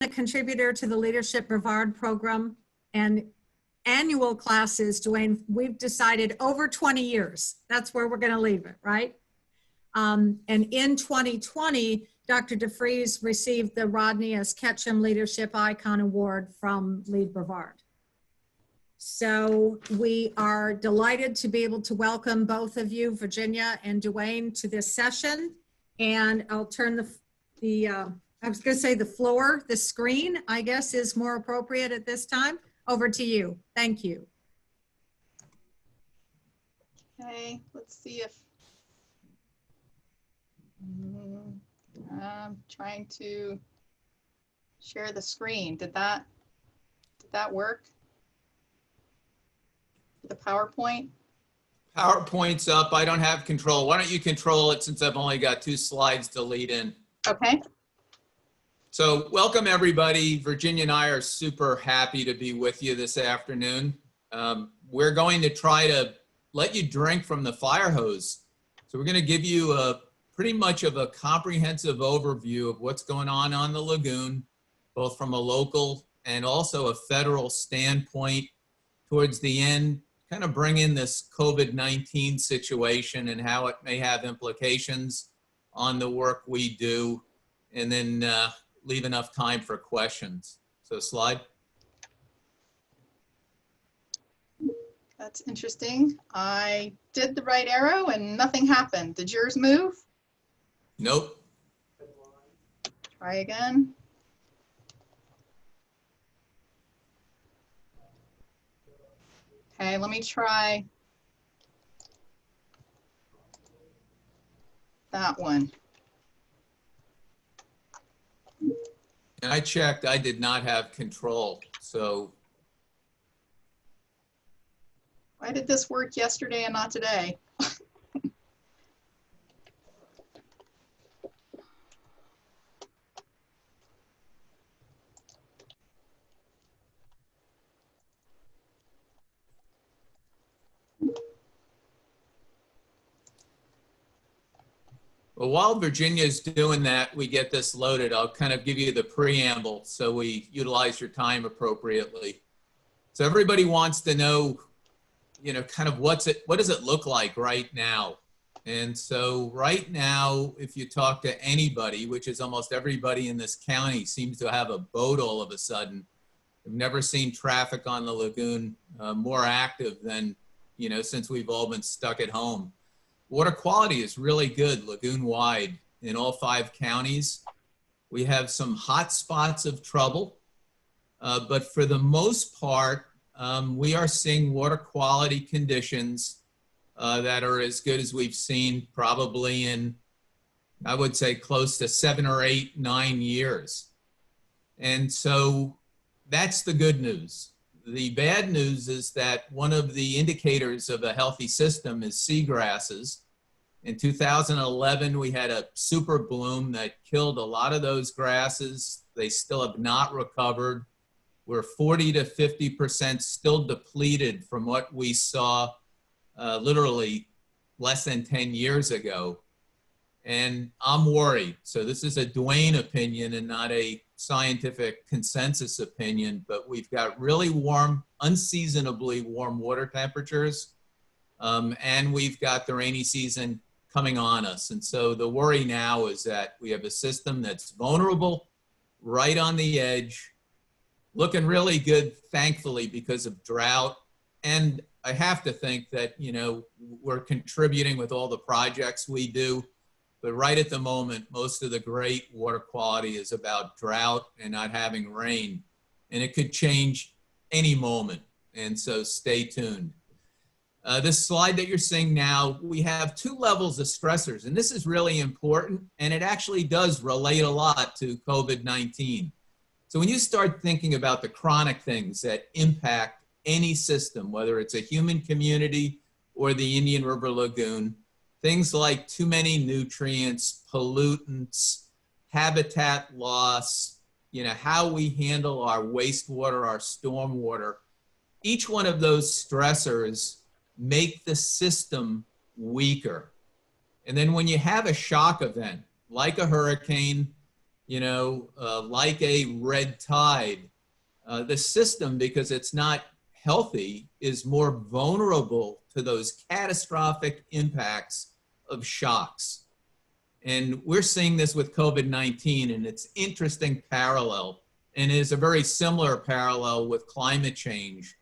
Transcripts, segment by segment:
a contributor to the Leadership Brevard program, and annual classes, Duane, we've decided over 20 years. That's where we're going to leave it, right? And in 2020, Dr. De Freese received the Rodney S. Ketchum Leadership Icon Award from Lead Brevard. So we are delighted to be able to welcome both of you, Virginia and Duane, to this session. And I'll turn I was going to say the floor, the screen, I guess, is more appropriate at this time. Over to you. Thank you. Okay, let's see if I'm trying to share the screen. Did that work? The PowerPoint? PowerPoint's up. I don't have control. Why don't you control it since I've only got 2 slides to lead in? Okay. So welcome everybody. Virginia and I are super happy to be with you this afternoon. We're going to try to let you drink from the fire hose. So we're going to give you pretty much of a comprehensive overview of what's going on the lagoon, both from a local and also a federal standpoint. Towards the end, kind of bring in this COVID-19 situation and how it may have implications on the work we do, and then leave enough time for questions. So slide. That's interesting. I did the right arrow and nothing happened. Did yours move? Nope. Try again. Okay, let me try that one. And I checked, I did not have control. So why did this work yesterday and not today? well, while Virginia's doing that, we get this loaded. I'll kind of give you the preamble so we utilize your time appropriately. So everybody wants to know, you know, kind of what does it look like right now? And so right now, if you talk to anybody, which is almost everybody in this county seems to have a boat all of a sudden. I've never seen traffic on the lagoon more active than, you know, since we've all been stuck at home. Water quality is really good lagoon-wide in all 5 counties. We have some hot spots of trouble, but for the most part, we are seeing water quality conditions that are as good as we've seen probably in, I would say, close to 7 or 8, 9 years. And so that's the good news. The bad news is that one of the indicators of a healthy system is seagrasses. In 2011, we had a super bloom that killed a lot of those grasses. They still have not recovered. We're 40 to 50% still depleted from what we saw literally less than 10 years ago. And I'm worried. So this is a Duane opinion and not a scientific consensus opinion, but we've got really warm, unseasonably warm water temperatures, and we've got the rainy season coming on us. And so the worry now is that we have a system that's vulnerable, right on the edge, looking really good, thankfully, because of drought. And I have to think that, you know, we're contributing with all the projects we do. But right at the moment, most of the great water quality is about drought and not having rain. And it could change any moment. And so stay tuned. This slide that you're seeing now, we have 2 levels of stressors. And this is really important. And it actually does relate a lot to COVID-19. So when you start thinking about the chronic things that impact any system, whether it's a human community or the Indian River Lagoon, things like too many nutrients, pollutants, habitat loss, you know, how we handle our wastewater, our stormwater, each one of those stressors make the system weaker. And then when you have a shock event, like a hurricane, like a red tide. The system, because it's not healthy, is more vulnerable to those catastrophic impacts of shocks. And we're seeing this with COVID-19, and it's interesting parallel, and is a very similar parallel with climate change.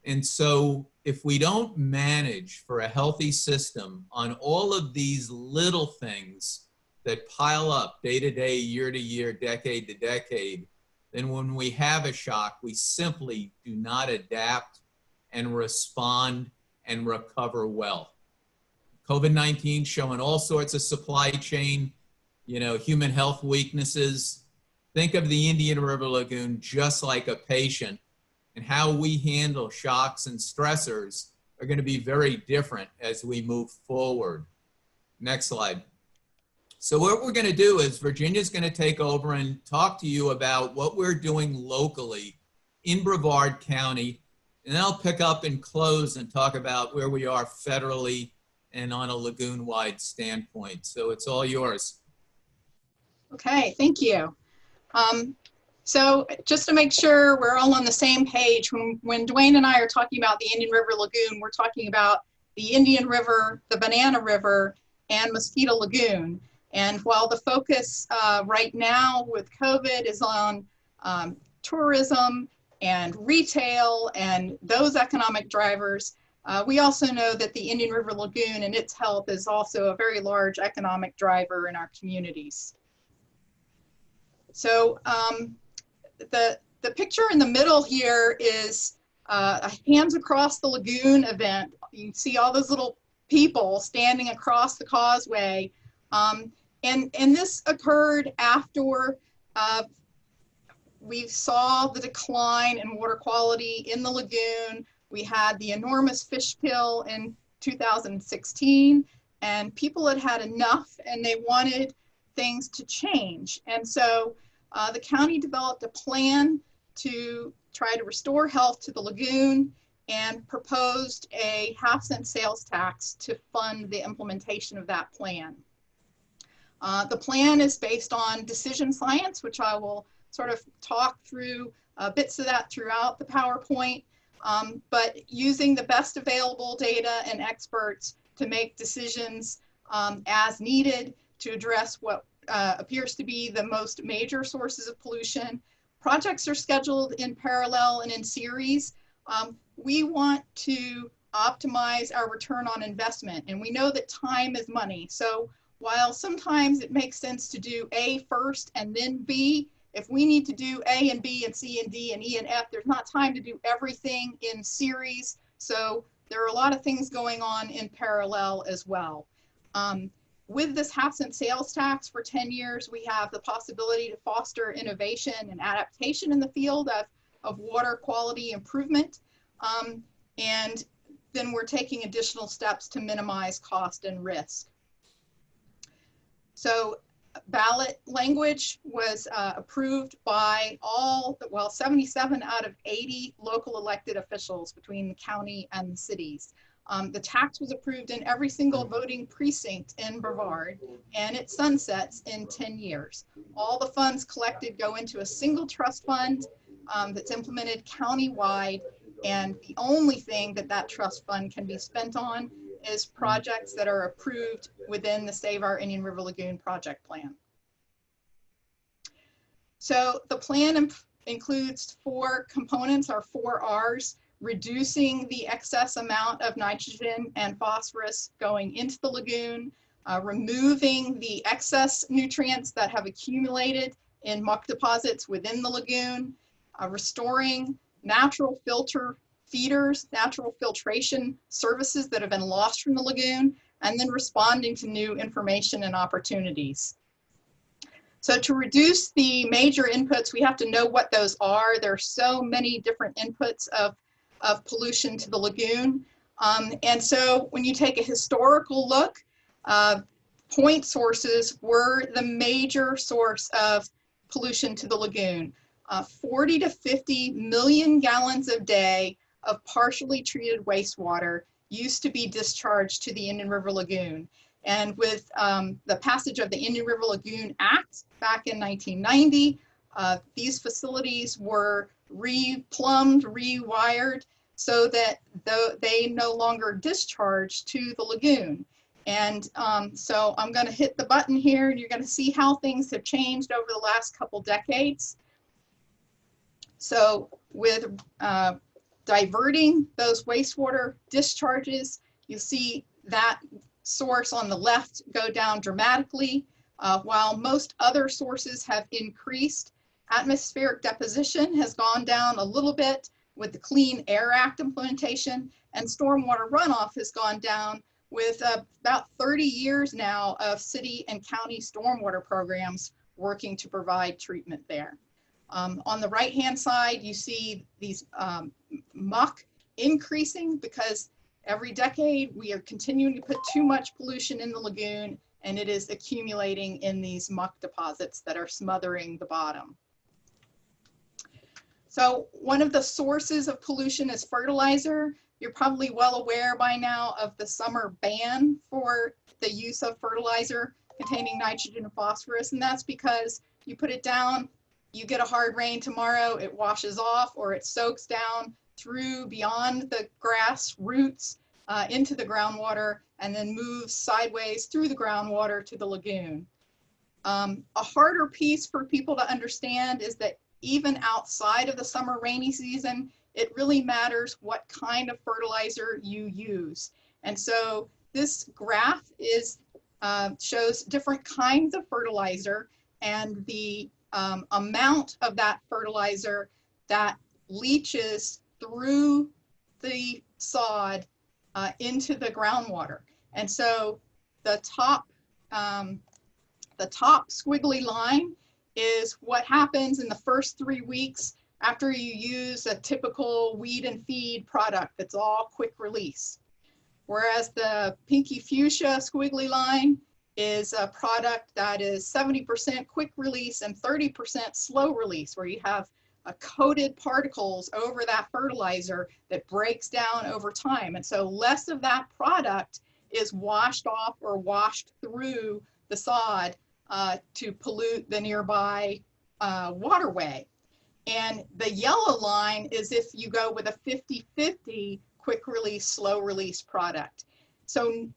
And so if we don't manage for a healthy system on all of these little things that pile up day to day, year to year, decade to decade, then when we have a shock, we simply do not adapt and respond and recover well. COVID-19 showing all sorts of supply chain, human health weaknesses. Think of the Indian River Lagoon just like a patient, and how we handle shocks and stressors are going to be very different as we move forward. Next slide. So what we're going to do is Virginia's going to take over and talk to you about what we're doing locally in Brevard County, and then I'll pick up and close and talk about where we are federally and on a lagoon-wide standpoint. So it's all yours. Okay, thank you. So just to make sure we're all on the same page, when Duane and I are talking about the Indian River Lagoon, we're talking about the Indian River, the Banana River, and Mosquito Lagoon. And while the focus right now with COVID is on tourism and retail and those economic drivers, we also know that the Indian River Lagoon and its health is also a very large economic driver in our communities. So the picture in the middle here is a Hands Across the Lagoon event. You can see all those little people standing across the causeway. And this occurred after we saw the decline in water quality in the lagoon. We had the enormous fish kill in 2016, and people had had enough and they wanted things to change. And so the county developed a plan to try to restore health to the lagoon and proposed a 1/2-cent sales tax to fund the implementation of that plan. The plan is based on decision science, which I will sort of talk through bits of that throughout the PowerPoint, but using the best available data and experts to make decisions as needed to address what appears to be the most major sources of pollution. Projects are scheduled in parallel and in series. We want to optimize our return on investment, and we know that time is money. So while sometimes it makes sense to do A first and then B, if we need to do A and B and C and D and E and F, there's not time to do everything in series. So there are a lot of things going on in parallel as well. With this 1/2-cent sales tax for 10 years, we have the possibility to foster innovation and adaptation in the field of water quality improvement. And then we're taking additional steps to minimize cost and risk. So ballot language was approved by 77 out of 80 local elected officials between the county and the cities. The tax was approved in every single voting precinct in Brevard, and it sunsets in 10 years. All the funds collected go into a single trust fund that's implemented countywide, and the only thing that trust fund can be spent on is projects that are approved within the Save Our Indian River Lagoon project plan. So the plan includes 4 components, or 4 R's: reducing the excess amount of nitrogen and phosphorus going into the lagoon, removing the excess nutrients that have accumulated in muck deposits within the lagoon, restoring natural filter feeders, natural filtration services that have been lost from the lagoon, and then responding to new information and opportunities. So to reduce the major inputs, we have to know what those are. There are so many different inputs of pollution to the lagoon. And so when you take a historical look, point sources were the major source of pollution to the lagoon. 40 to 50 million gallons a day of partially treated wastewater used to be discharged to the Indian River Lagoon. And with the passage of the Indian River Lagoon Act back in 1990, these facilities were re-plumbed, rewired, so that they no longer discharge to the lagoon. And so I'm going to hit the button here, and you're going to see how things have changed over the last couple decades. So with diverting those wastewater discharges, you see that source on the left go down dramatically, while most other sources have increased. Atmospheric deposition has gone down a little bit with the Clean Air Act implementation, and stormwater runoff has gone down with about 30 years now of city and county stormwater programs working to provide treatment there. On the right-hand side, you see these muck increasing because every decade we are continuing to put too much pollution in the lagoon, and it is accumulating in these muck deposits that are smothering the bottom. So one of the sources of pollution is fertilizer. You're probably well aware by now of the summer ban for the use of fertilizer containing nitrogen and phosphorus, and that's because you put it down, you get a hard rain tomorrow, it washes off, or it soaks down through beyond the grass roots into the groundwater, and then moves sideways through the groundwater to the lagoon. A harder piece for people to understand is that even outside of the summer rainy season, it really matters what kind of fertilizer you use. And so this graph shows different kinds of fertilizer and the amount of that fertilizer that leaches through the sod into the groundwater. And so the top squiggly line is what happens in the first 3 weeks after you use a typical weed and feed product that's all quick release. Whereas the pinky fuchsia squiggly line is a product that is 70% quick release and 30% slow release, where you have coated particles over that fertilizer that breaks down over time. And so less of that product is washed off or washed through the sod to pollute the nearby waterway. And the yellow line is if you go with a 50-50 quick release, slow release product. So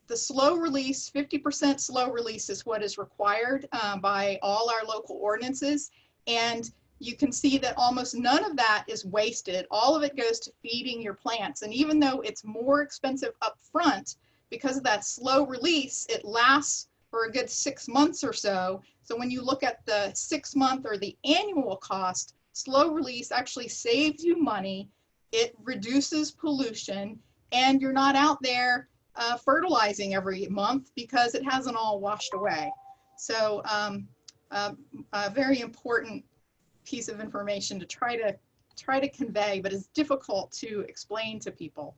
the slow release, 50% slow release is what is required by all our local ordinances. And you can see that almost none of that is wasted. All of it goes to feeding your plants. And even though it's more expensive up front, because of that slow release, it lasts for a good 6 months or so. So when you look at the 6-month or the annual cost, slow release actually saves you money. It reduces pollution, and you're not out there fertilizing every month because it hasn't all washed away. So a very important piece of information to try to convey, but it's difficult to explain to people.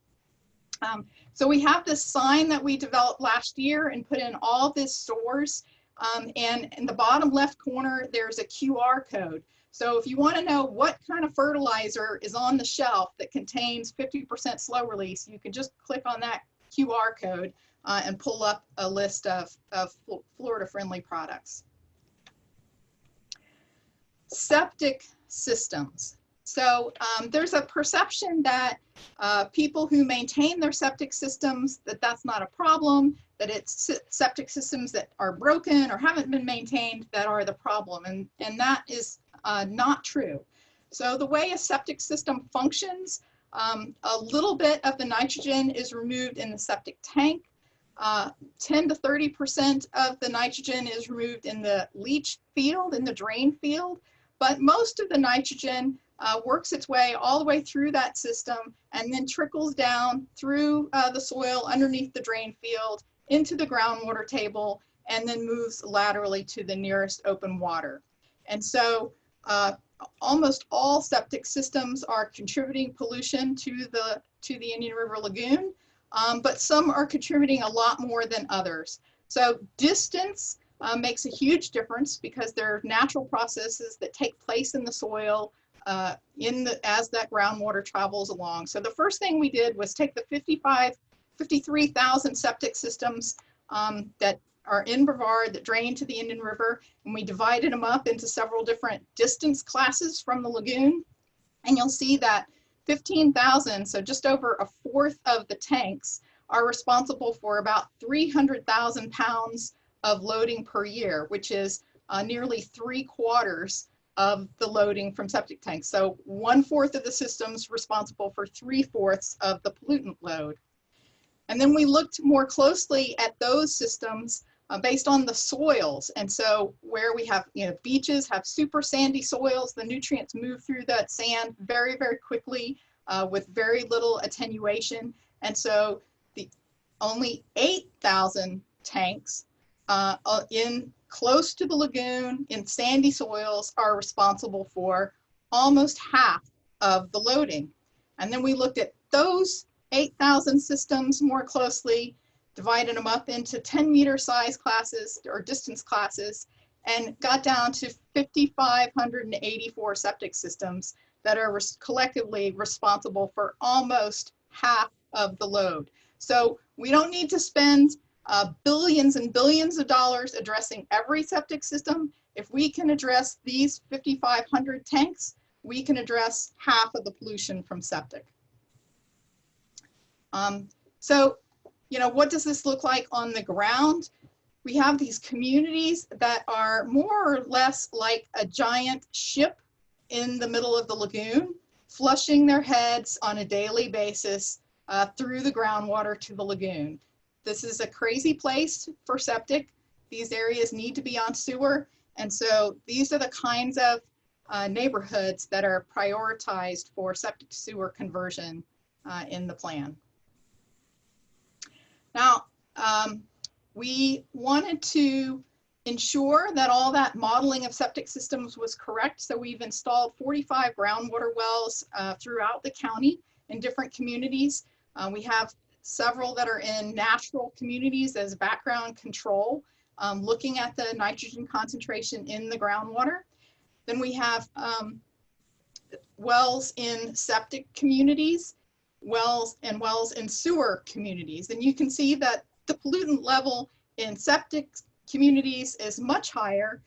So we have this sign that we developed last year and put in all this stores. And in the bottom left corner, there's a QR code. So if you want to know what kind of fertilizer is on the shelf that contains 50% slow release, you can just click on that QR code and pull up a list of Florida-friendly products. Septic systems. So there's a perception that people who maintain their septic systems, that's not a problem, that it's septic systems that are broken or haven't been maintained that are the problem. And that is not true. So the way a septic system functions, a little bit of the nitrogen is removed in the septic tank. 10 to 30% of the nitrogen is removed in the leach field, in the drain field. But most of the nitrogen works its way all the way through that system and then trickles down through the soil underneath the drain field into the groundwater table and then moves laterally to the nearest open water. And so almost all septic systems are contributing pollution to the Indian River Lagoon, but some are contributing a lot more than others. So distance makes a huge difference because there are natural processes that take place in the soil as that groundwater travels along. So the first thing we did was take the 53,000 septic systems that are in Brevard that drain to the Indian River, and we divided them up into several different distance classes from the lagoon. And you'll see that 15,000, so just over a fourth of the tanks, are responsible for about 300,000 pounds of loading per year, which is nearly 3/4 of the loading from septic tanks. So 1/4 of the system's responsible for 3/4 of the pollutant load. And then we looked more closely at those systems based on the soils. And so where we have, beaches have super sandy soils, the nutrients move through that sand very, very quickly with very little attenuation. And so the only 8,000 tanks in close to the lagoon in sandy soils are responsible for almost half of the loading. And then we looked at those 8,000 systems more closely, divided them up into 10-meter size classes or distance classes, and got down to 5,584 septic systems that are collectively responsible for almost half of the load. So we don't need to spend billions and billions of dollars addressing every septic system. If we can address these 5,500 tanks, we can address half of the pollution from septic. So, what does this look like on the ground? We have these communities that are more or less like a giant ship in the middle of the lagoon, flushing their heads on a daily basis through the groundwater to the lagoon. This is a crazy place for septic. These areas need to be on sewer. And so these are the kinds of neighborhoods that are prioritized for septic to sewer conversion in the plan. Now, we wanted to ensure that all that modeling of septic systems was correct. So we've installed 45 groundwater wells throughout the county in different communities. We have several that are in natural communities as background control, looking at the nitrogen concentration in the groundwater. Then we have wells in septic communities, wells in sewer communities. And you can see that the pollutant level in septic communities is much higher,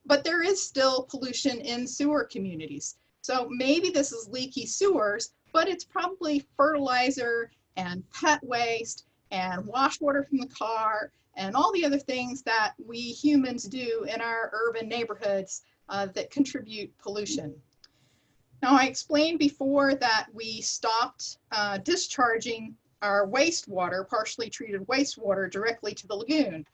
but there is still pollution in sewer communities. So maybe this is leaky sewers, but it's probably fertilizer and pet waste and wash water from the car and all the other things that we humans do in our urban neighborhoods that contribute pollution. Now, I explained before that we stopped discharging our wastewater, partially treated wastewater, directly to the lagoon.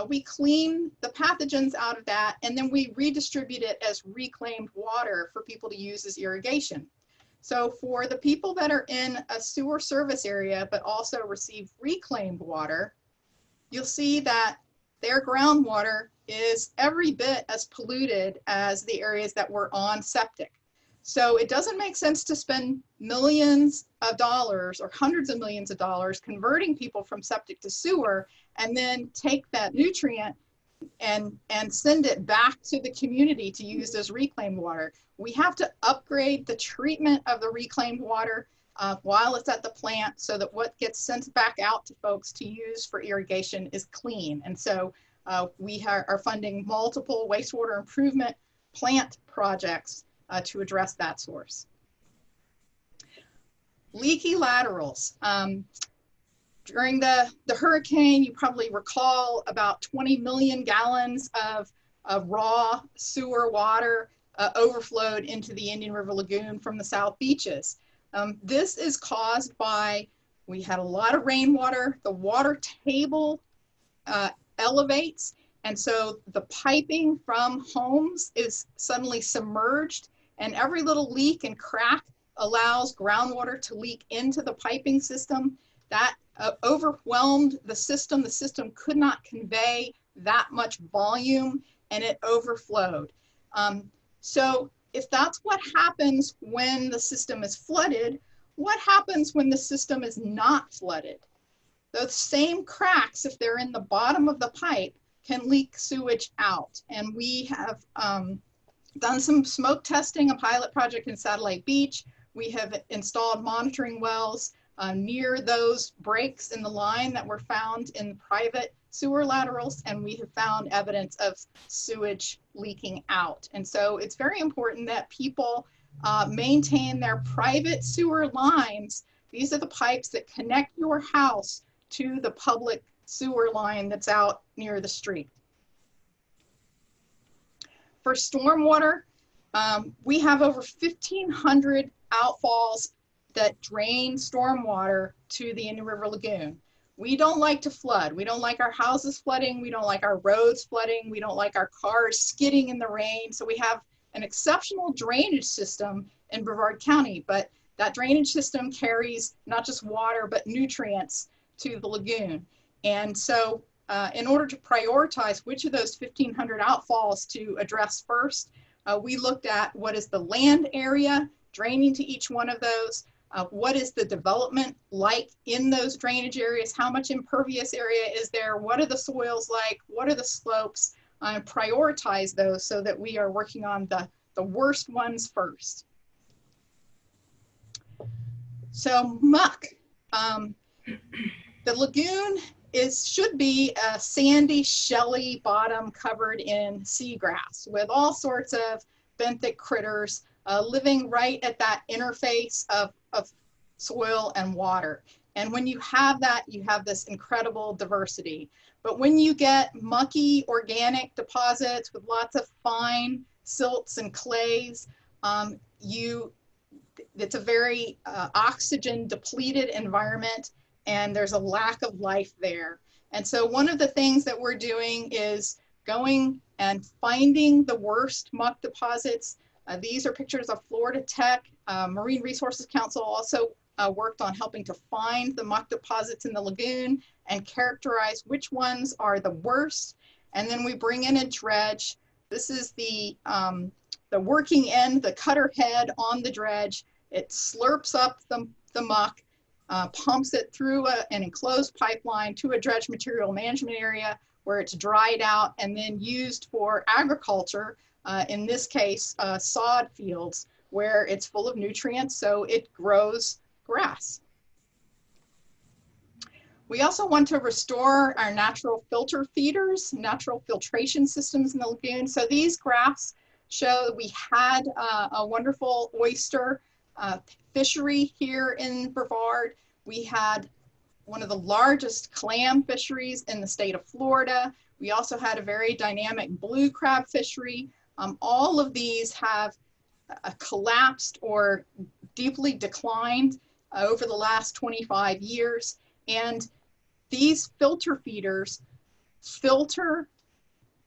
We clean the pathogens out of that, and then we redistribute it as reclaimed water for people to use as irrigation. So for the people that are in a sewer service area, but also receive reclaimed water, you'll see that their groundwater is every bit as polluted as the areas that were on septic. So it doesn't make sense to spend millions of dollars or hundreds of millions of dollars converting people from septic to sewer and then take that nutrient and send it back to the community to use as reclaimed water. We have to upgrade the treatment of the reclaimed water while it's at the plant so that what gets sent back out to folks to use for irrigation is clean. And so we are funding multiple wastewater improvement plant projects to address that source. Leaky laterals. During the hurricane, you probably recall about 20 million gallons of raw sewer water overflowed into the Indian River Lagoon from the South Beaches. This is caused by, we had a lot of rainwater, the water table elevates, and so the piping from homes is suddenly submerged, and every little leak and crack allows groundwater to leak into the piping system. That overwhelmed the system. The system could not convey that much volume, and it overflowed. So if that's what happens when the system is flooded, what happens when the system is not flooded? Those same cracks, if they're in the bottom of the pipe, can leak sewage out. And we have done some smoke testing, a pilot project in Satellite Beach. We have installed monitoring wells near those breaks in the line that were found in the private sewer laterals, and we have found evidence of sewage leaking out. And so it's very important that people maintain their private sewer lines. These are the pipes that connect your house to the public sewer line that's out near the street. For stormwater, we have over 1,500 outfalls that drain stormwater to the Indian River Lagoon. We don't like to flood. We don't like our houses flooding. We don't like our roads flooding. We don't like our cars skidding in the rain. So we have an exceptional drainage system in Brevard County, but that drainage system carries not just water, but nutrients to the lagoon. And so in order to prioritize which of those 1,500 outfalls to address first, we looked at what is the land area draining to each one of those, what is the development like in those drainage areas, how much impervious area is there, what are the soils like, what are the slopes, and prioritize those so that we are working on the worst ones first. So muck. The lagoon should be a sandy, shelly bottom covered in seagrass with all sorts of benthic critters living right at that interface of soil and water. And when you have that, you have this incredible diversity. But when you get mucky organic deposits with lots of fine silts and clays, it's a very oxygen depleted environment, and there's a lack of life there. And so one of the things that we're doing is going and finding the worst muck deposits. These are pictures of Florida Tech. Marine Resources Council also worked on helping to find the muck deposits in the lagoon and characterize which ones are the worst. And then we bring in a dredge. This is the working end, the cutter head on the dredge. It slurps up the muck, pumps it through an enclosed pipeline to a dredge material management area where it's dried out and then used for agriculture, in this case, sod fields, where it's full of nutrients, so it grows grass. We also want to restore our natural filter feeders, natural filtration systems in the lagoon. So these graphs show that we had a wonderful oyster fishery here in Brevard. We had one of the largest clam fisheries in the state of Florida. We also had a very dynamic blue crab fishery. All of these have collapsed or deeply declined over the last 25 years. And these filter feeders filter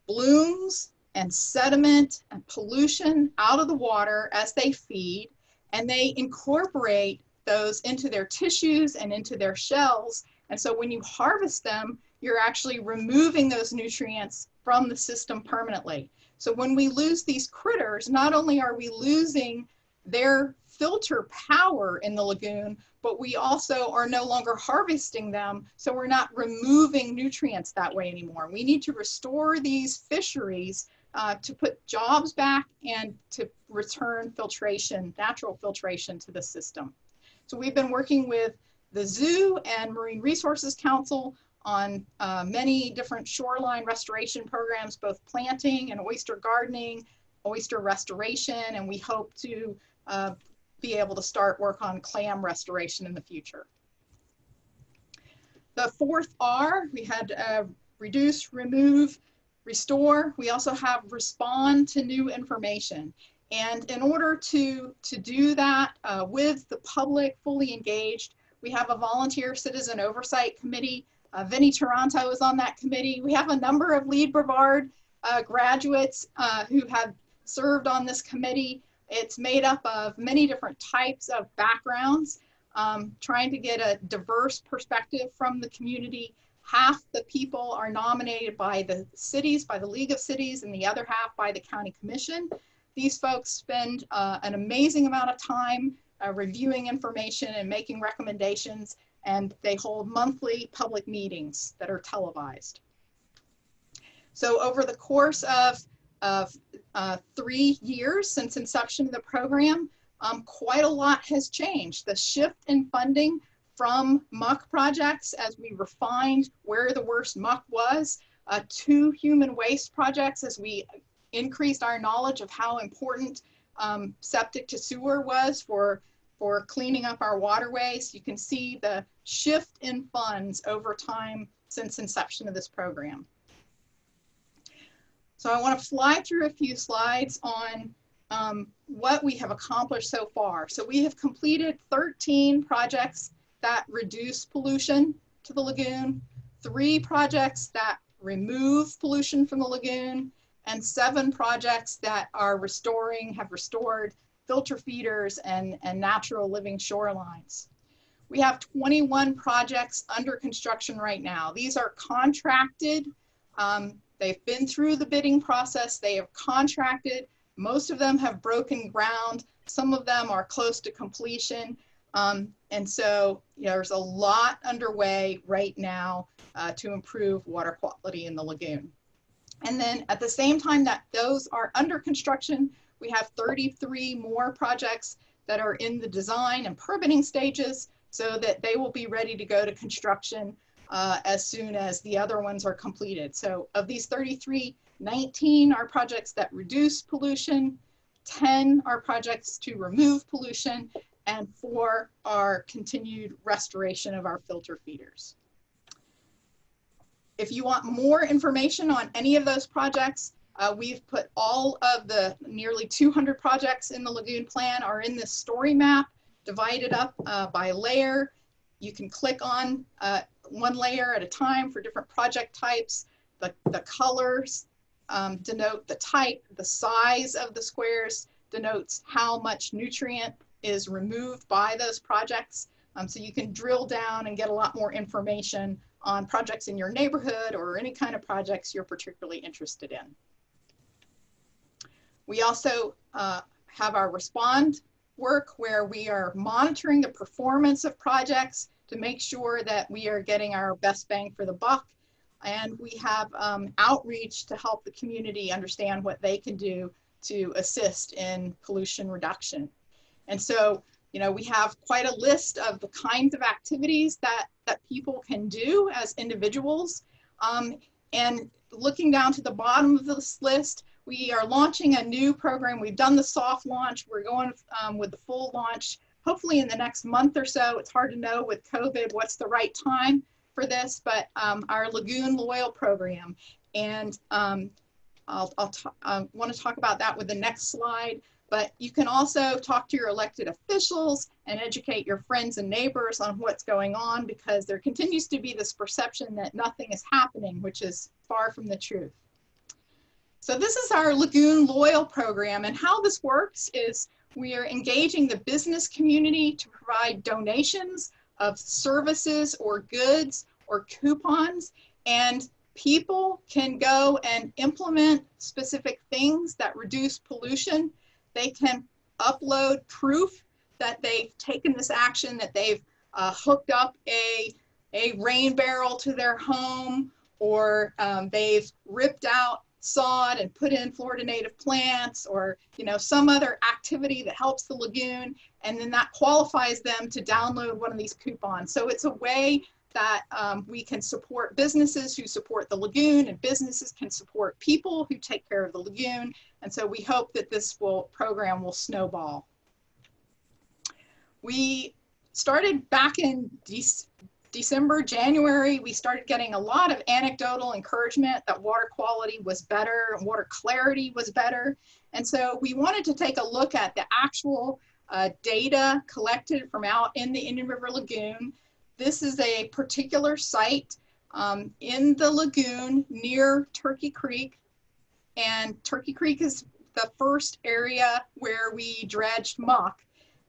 blooms and sediment and pollution out of the water as they feed, and they incorporate those into their tissues and into their shells. And so when you harvest them, you're actually removing those nutrients from the system permanently. So when we lose these critters, not only are we losing their filter power in the lagoon, but we also are no longer harvesting them, so we're not removing nutrients that way anymore. We need to restore these fisheries to put jobs back and to return filtration, natural filtration to the system. So we've been working with the zoo and Marine Resources Council on many different shoreline restoration programs, both planting and oyster gardening, oyster restoration, and we hope to be able to start work on clam restoration in the future. The fourth R, we had reduce, remove, restore. We also have respond to new information. And in order to do that with the public fully engaged, we have a volunteer citizen oversight committee. Vinnie Taranto is on that committee. We have a number of Lead Brevard graduates who have served on this committee. It's made up of many different types of backgrounds, trying to get a diverse perspective from the community. Half the people are nominated by the cities, by the League of Cities, and the other half by the County Commission. These folks spend an amazing amount of time reviewing information and making recommendations, and they hold monthly public meetings that are televised. So over the course of 3 years since inception of the program, quite a lot has changed. The shift in funding from muck projects as we refined where the worst muck was, to human waste projects as we increased our knowledge of how important septic to sewer was for cleaning up our waterways. You can see the shift in funds over time since inception of this program. So I want to fly through a few slides on what we have accomplished so far. So we have completed 13 projects that reduce pollution to the lagoon, 3 projects that remove pollution from the lagoon, and 7 projects that are have restored filter feeders and natural living shorelines. We have 21 projects under construction right now. These are contracted. They've been through the bidding process. They have contracted. Most of them have broken ground. Some of them are close to completion. And so there's a lot underway right now to improve water quality in the lagoon. And then at the same time that those are under construction, we have 33 more projects that are in the design and permitting stages so that they will be ready to go to construction as soon as the other ones are completed. So of these 33, 19 are projects that reduce pollution, 10 are projects to remove pollution, and 4 are continued restoration of our filter feeders. If you want more information on any of those projects, we've put all of the nearly 200 projects in the lagoon plan are in this story map, divided up by layer. You can click on one layer at a time for different project types. The colors denote the type, the size of the squares denotes how much nutrient is removed by those projects. So you can drill down and get a lot more information on projects in your neighborhood or any kind of projects you're particularly interested in. We also have our respond work where we are monitoring the performance of projects to make sure that we are getting our best bang for the buck. And we have outreach to help the community understand what they can do to assist in pollution reduction. And so, we have quite a list of the kinds of activities that people can do as individuals. And looking down to the bottom of this list, we are launching a new program. We've done the soft launch. We're going with the full launch, hopefully in the next month or so. It's hard to know with COVID what's the right time for this, but our Lagoon Loyal program. And I want to talk about that with the next slide. But you can also talk to your elected officials and educate your friends and neighbors on what's going on, because there continues to be this perception that nothing is happening, which is far from the truth. So this is our Lagoon Loyal program, and how this works is we are engaging the business community to provide donations of services or goods or coupons, and people can go and implement specific things that reduce pollution. They can upload proof that they've taken this action, that they've hooked up a rain barrel to their home, or they've ripped out sod and put in Florida native plants, or some other activity that helps the lagoon, and then that qualifies them to download one of these coupons. So it's a way that we can support businesses who support the lagoon, and businesses can support people who take care of the lagoon. And so we hope that this program will snowball. We started back in December, January. We started getting a lot of anecdotal encouragement that water quality was better and water clarity was better. And so we wanted to take a look at the actual data collected from out in the Indian River Lagoon. This is a particular site in the lagoon near Turkey Creek. And Turkey Creek is the first area where we dredged muck.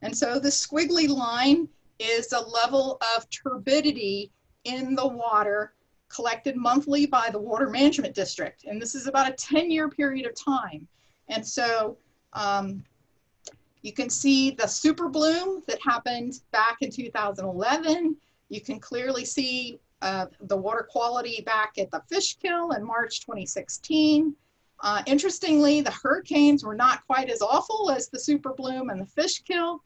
And so the squiggly line is the level of turbidity in the water collected monthly by the Water Management District. And this is about a 10-year period of time. And so you can see the super bloom that happened back in 2011. You can clearly see the water quality back at the fish kill in March 2016. Interestingly, the hurricanes were not quite as awful as the super bloom and the fish kill.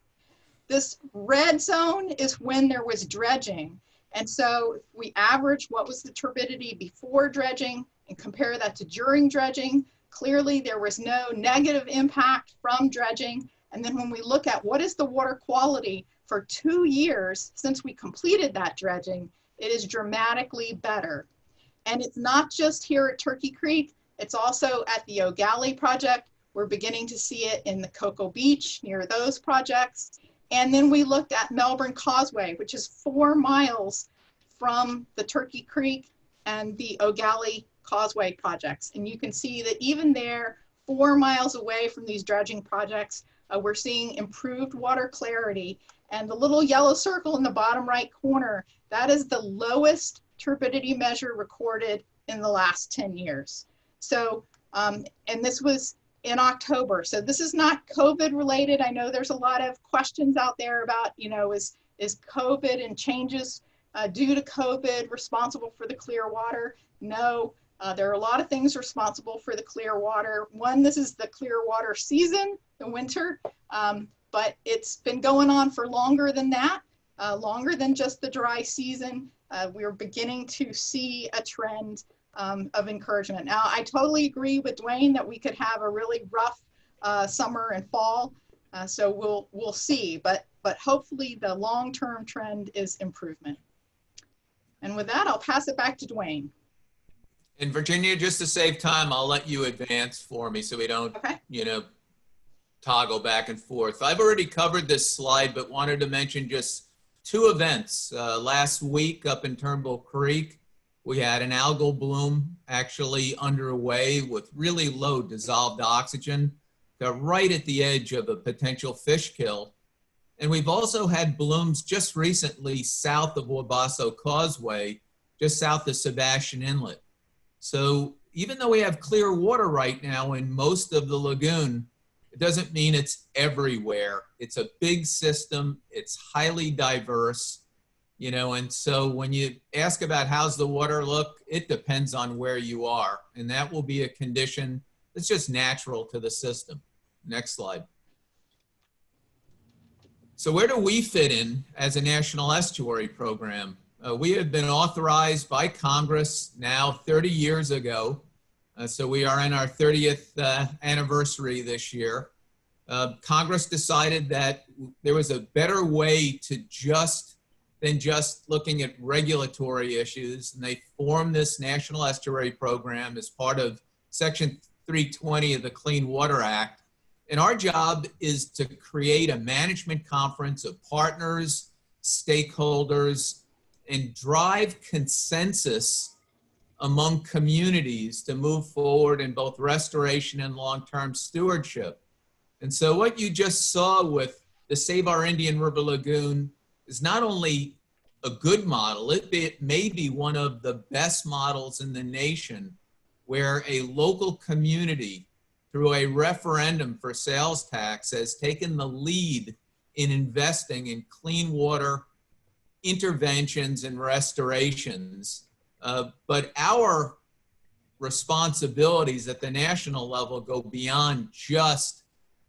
This red zone is when there was dredging. And so we average what was the turbidity before dredging and compare that to during dredging. Clearly there was no negative impact from dredging. And then when we look at what is the water quality for 2 years since we completed that dredging, it is dramatically better. And it's not just here at Turkey Creek, it's also at the O'Galley project. We're beginning to see it in the Cocoa Beach near those projects. And then we looked at Melbourne Causeway, which is 4 miles from the Turkey Creek and the O'Galley Causeway projects. And you can see that even there, 4 miles away from these dredging projects, we're seeing improved water clarity. And the little yellow circle in the bottom right corner, that is the lowest turbidity measure recorded in the last 10 years. So, and this was in October. So this is not COVID related. I know there's a lot of questions out there about, you know, is COVID and changes due to COVID responsible for the clear water? No, there are a lot of things responsible for the clear water. One, this is the clear water season, the winter, but it's been going on for longer than that, longer than just the dry season. We're beginning to see a trend of encouragement. Now, I totally agree with Duane that we could have a really rough summer and fall, so we'll see, but hopefully the long-term trend is improvement. And with that, I'll pass it back to Duane. And Virginia, just to save time, I'll let you advance for me so we don't, you know, toggle back and forth. I've already covered this slide, but wanted to mention just 2 events. Last week up in Turnbull Creek, we had an algal bloom actually underway with really low dissolved oxygen, right at the edge of a potential fish kill. And we've also had blooms just recently south of Wabasso Causeway, just south of Sebastian Inlet. So even though we have clear water right now in most of the lagoon, it doesn't mean it's everywhere. It's a big system. It's highly diverse, you know, and so when you ask about how's the water look, it depends on where you are. And that will be a condition that's just natural to the system. Next slide. So where do we fit in as a national estuary program? We have been authorized by Congress now 30 years ago. So we are in our 30th anniversary this year. Congress decided that there was a better way to than just looking at regulatory issues. And they formed this National Estuary Program as part of Section 320 of the Clean Water Act. And our job is to create a management conference of partners, stakeholders, and drive consensus among communities to move forward in both restoration and long-term stewardship. And so what you just saw with the Save Our Indian River Lagoon is not only a good model, it may be one of the best models in the nation where a local community through a referendum for sales tax has taken the lead in investing in clean water interventions and restorations. But our responsibilities at the national level go beyond just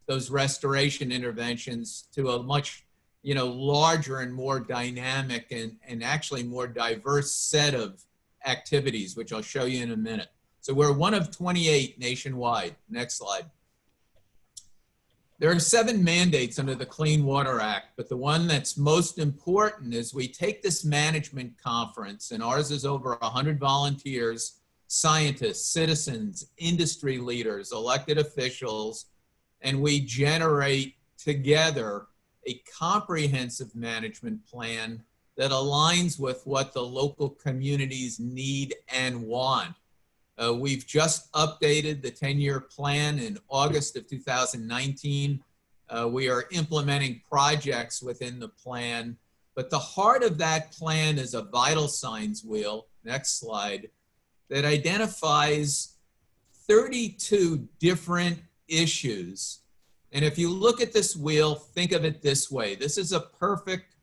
those restoration interventions to a much, you know, larger and more dynamic and actually more diverse set of activities, which I'll show you in a minute. So we're one of 28 nationwide. Next slide. There are 7 mandates under the Clean Water Act, but the one that's most important is we take this management conference, and ours is over 100 volunteers, scientists, citizens, industry leaders, elected officials, and we generate together a comprehensive management plan that aligns with what the local communities need and want. We've just updated the 10-year plan in August of 2019. We are implementing projects within the plan, but the heart of that plan is a vital signs wheel, next slide, that identifies 32 different issues. And if you look at this wheel, think of it this way. This is a perfect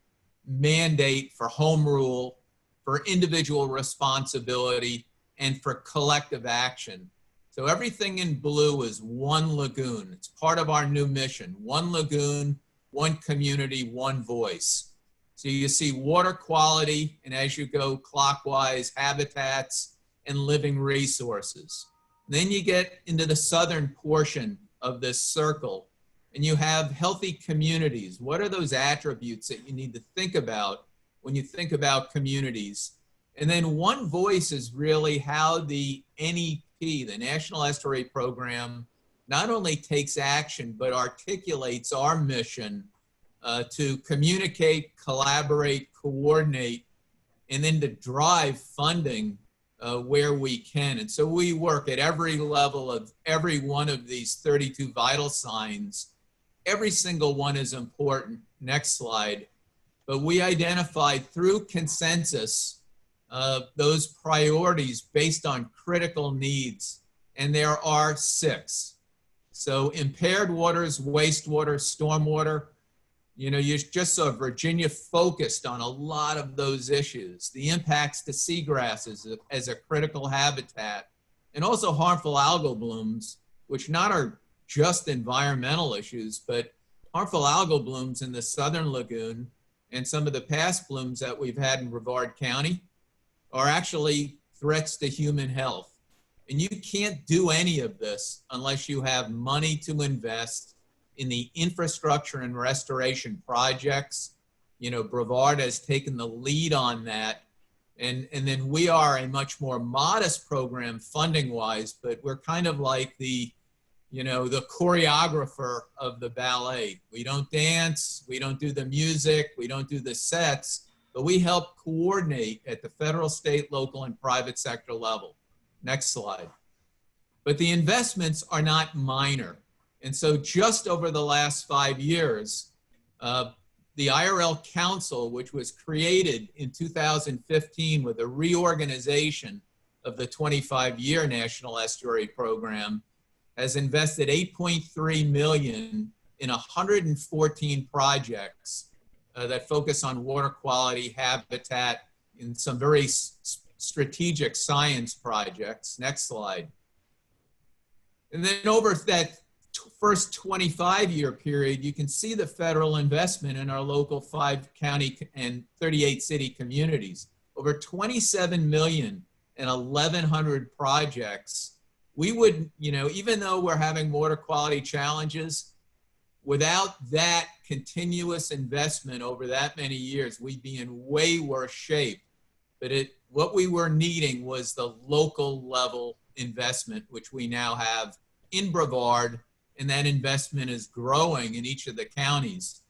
mandate for home rule, for individual responsibility, and for collective action. So everything in blue is one lagoon. It's part of our new mission. One lagoon, one community, one voice. So you see water quality, and as you go clockwise, habitats and living resources. Then you get into the southern portion of this circle, and you have healthy communities. What are those attributes that you need to think about when you think about communities? And then one voice is really how the NEP, the National Estuary Program, not only takes action, but articulates our mission to communicate, collaborate, coordinate, and then to drive funding where we can. And so we work at every level of every one of these 32 vital signs. Every single one is important. Next slide. But we identified through consensus those priorities based on critical needs, and there are 6. So impaired waters, wastewater, stormwater. You know, you just saw Virginia focused on a lot of those issues. The impacts to seagrasses as a critical habitat, and also harmful algal blooms, which not are just environmental issues, but harmful algal blooms in the southern lagoon and some of the past blooms that we've had in Brevard County are actually threats to human health. And you can't do any of this unless you have money to invest in the infrastructure and restoration projects. You know, Brevard has taken the lead on that. And then we are a much more modest program funding-wise, but we're kind of like the, you know, the choreographer of the ballet. We don't dance, we don't do the music, we don't do the sets, but we help coordinate at the federal, state, local, and private sector level. Next slide. But the investments are not minor. And so just over the last 5 years, the IRL Council, which was created in 2015 with a reorganization of the 25-year National Estuary Program, has invested $8.3 million in 114 projects that focus on water quality, habitat, and some very strategic science projects. Next slide. And then over that first 25-year period, you can see the federal investment in our local 5 county and 38 city communities. Over 27 million and 1,100 projects. We would, you know, even though we're having water quality challenges, without that continuous investment over that many years, we'd be in way worse shape. But what we were needing was the local level investment, which we now have in Brevard, and that investment is growing in each of the counties.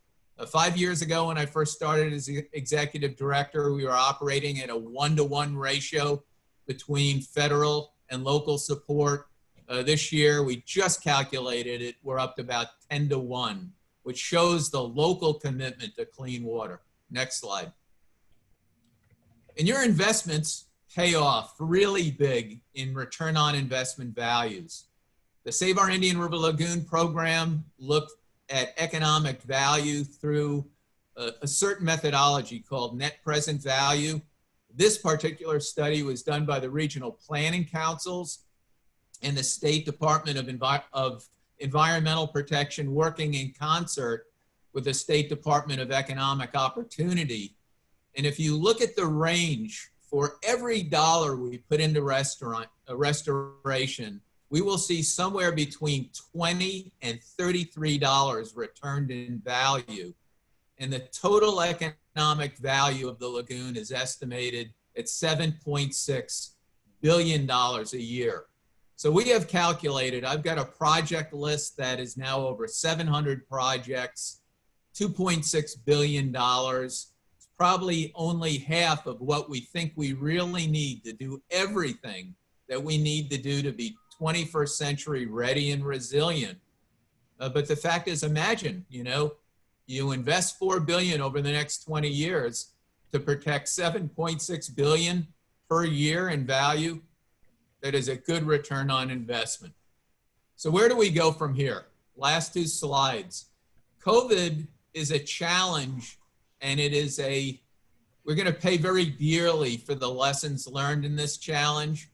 5 years ago, when I first started as executive director, we were operating at a 1-to-1 ratio between federal and local support. This year, we just calculated it, we're up to about 10-to-1, which shows the local commitment to clean water. Next slide. And your investments pay off really big in return on investment values. The Save Our Indian River Lagoon program looked at economic value through a certain methodology called net present value. This particular study was done by the regional planning councils and the State Department of Environmental Protection, working in concert with the State Department of Economic Opportunity. And if you look at the range, for every dollar we put into restoration, we will see somewhere between $20 and $33 returned in value. And the total economic value of the lagoon is estimated at $7.6 billion a year. So we have calculated, I've got a project list that is now over 700 projects, $2.6 billion. It's probably only half of what we think we really need to do everything that we need to do to be 21st century ready and resilient. But the fact is, imagine, you know, you invest $4 billion over the next 20 years to protect $7.6 billion per year in value. That is a good return on investment. So where do we go from here? Last 2 slides. COVID is a challenge, and it is we're going to pay very dearly for the lessons learned in this challenge.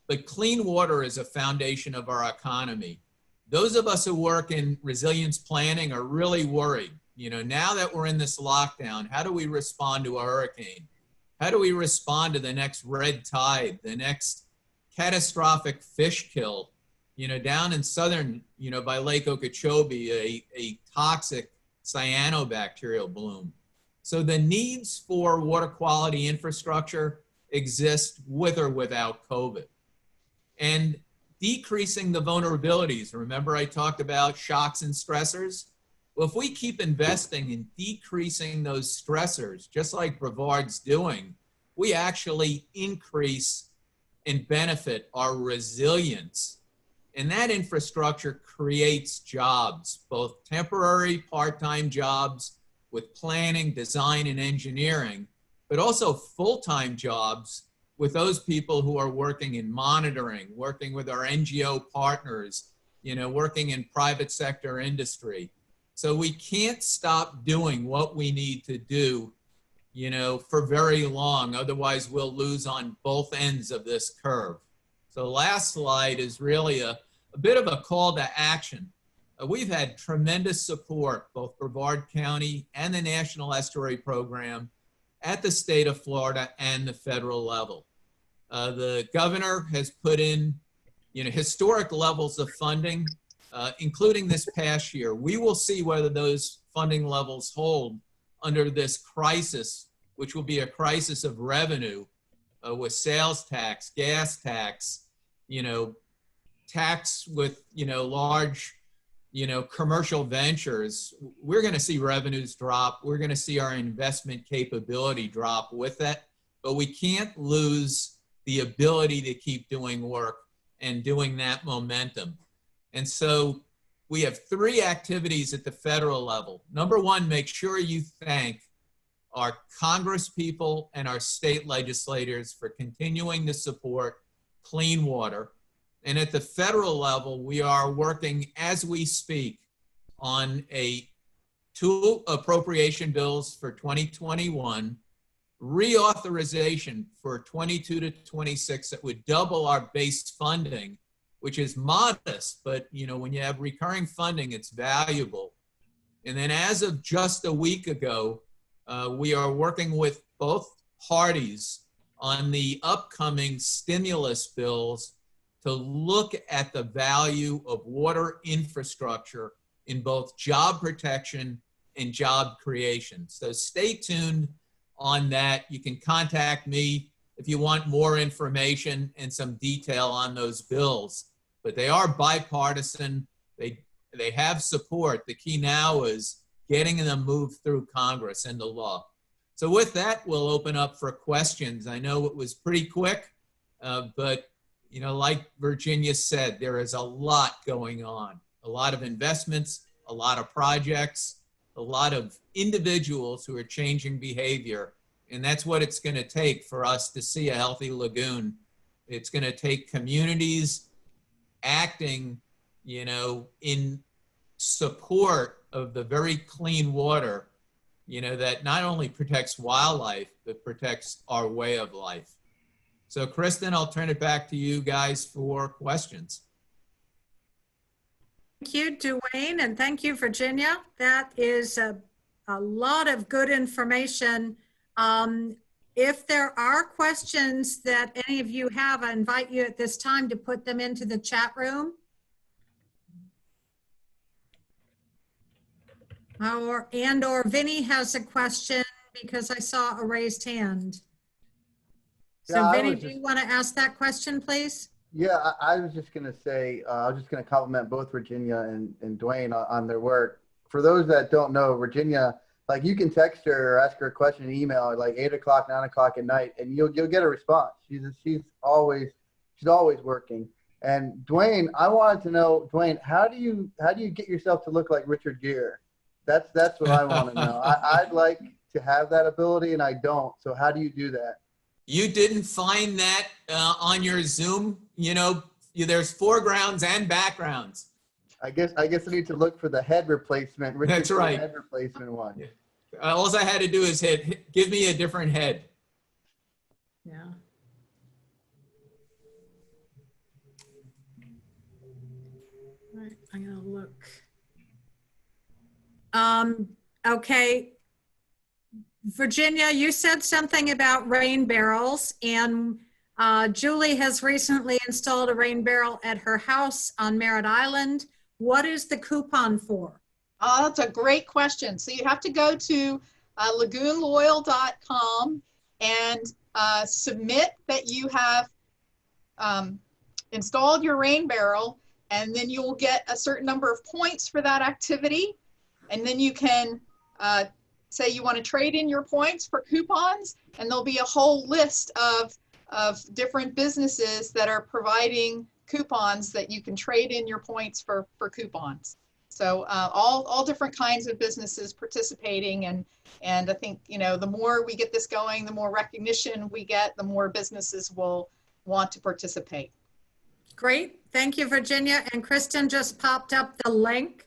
But clean water is a foundation of our economy. Those of us who work in resilience planning are really worried You know, now that we're in this lockdown, how do we respond to a hurricane? How do we respond to the next red tide, the next catastrophic fish kill? You know, down in southern, you know, by Lake Okeechobee, a toxic cyanobacterial bloom. So the needs for water quality infrastructure exist with or without COVID. And decreasing the vulnerabilities. Remember I talked about shocks and stressors? Well, if we keep investing in decreasing those stressors, just like Brevard's doing, we actually increase and benefit our resilience. And that infrastructure creates jobs, both temporary part-time jobs with planning, design, and engineering, but also full-time jobs with those people who are working in monitoring, working with our NGO partners, you know, working in private sector industry. So we can't stop doing what we need to do, you know, for very long. Otherwise, we'll lose on both ends of this curve. So last slide is really a bit of a call to action. We've had tremendous support, both Brevard County and the National Estuary Program at the state of Florida and the federal level. The governor has put in, you know, historic levels of funding, including this past year. We will see whether those funding levels hold under this crisis, which will be a crisis of revenue with sales tax, gas tax, you know, tax with, you know, large, you know, commercial ventures. We're going to see revenues drop. We're going to see our investment capability drop with that, but we can't lose the ability to keep doing work and doing that momentum. And so we have 3 activities at the federal level. Number 1, make sure you thank our Congress people and our state legislators for continuing to support clean water. And at the federal level, we are working as we speak on 2 appropriation bills for 2021, reauthorization for 22 to 26 that would double our base funding, which is modest, but you know, when you have recurring funding, it's valuable. And then as of just a week ago, we are working with both parties on the upcoming stimulus bills to look at the value of water infrastructure in both job protection and job creation. So stay tuned on that. You can contact me if you want more information and some detail on those bills. But they are bipartisan. They have support. The key now is getting them moved through Congress into law. So with that, we'll open up for questions. I know it was pretty quick, but you know, like Virginia said, there is a lot going on, a lot of investments, a lot of projects, a lot of individuals who are changing behavior. And that's what it's going to take for us to see a healthy lagoon. It's going to take communities acting, you know, in support of the very clean water, you know, that not only protects wildlife, but protects our way of life. So Kristen, I'll turn it back to you guys for questions. Thank you, Duane, and thank you, Virginia. That is a lot of good information. If there are questions that any of you have, I invite you at this time to put them into the chat room. Or Vinny has a question because I saw a raised hand. So Yeah, Vinny, do you want to ask that question, please? Yeah, I was just going to say, I was just going to compliment both Virginia and Duane on their work. For those that don't know, Virginia, like you can text her or ask her a question in email at like 8 o'clock, 9 o'clock at night, and you'll get a response. She's always working. And Duane, I wanted to know, Duane, how do you get yourself to look like Richard Gere? That's what I want to know. I'd like to have that ability, and I don't. So how do you do that? You didn't find that on your Zoom? You know, there's foregrounds and backgrounds. I guess I need to look for the head replacement. That's right. Head replacement one. Yeah. All I had to do is give me a different head. Yeah. All right, I'm gonna look. Okay. Virginia, you said something about rain barrels, and Julie has recently installed a rain barrel at her house on Merritt Island. What is the coupon for? Oh, that's a great question. So you have to go to lagoonloyal.com and submit that you have installed your rain barrel, and then you will get a certain number of points for that activity. And then you can say you want to trade in your points for coupons, and there'll be a whole list of different businesses that are providing coupons that you can trade in your points for coupons. So all different kinds of businesses participating, and I think, you know, the more we get this going, the more recognition we get, the more businesses will want to participate. Great, thank you, Virginia. And Kristen just popped up the link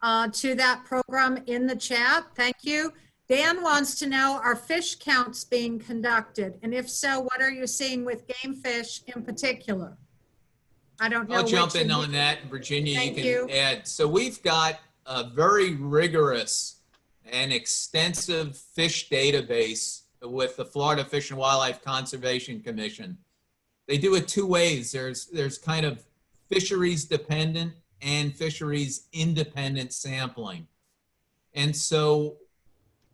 to that program in the chat. Thank you. Dan wants to know, are fish counts being conducted? And if so, what are you seeing with game fish in particular? I don't know. I'll jump which in of on that, Virginia, Thank you can add. So we've got a very rigorous and extensive fish database with the Florida Fish and Wildlife Conservation Commission. They do it two ways. There's kind of fisheries dependent and fisheries independent sampling. And so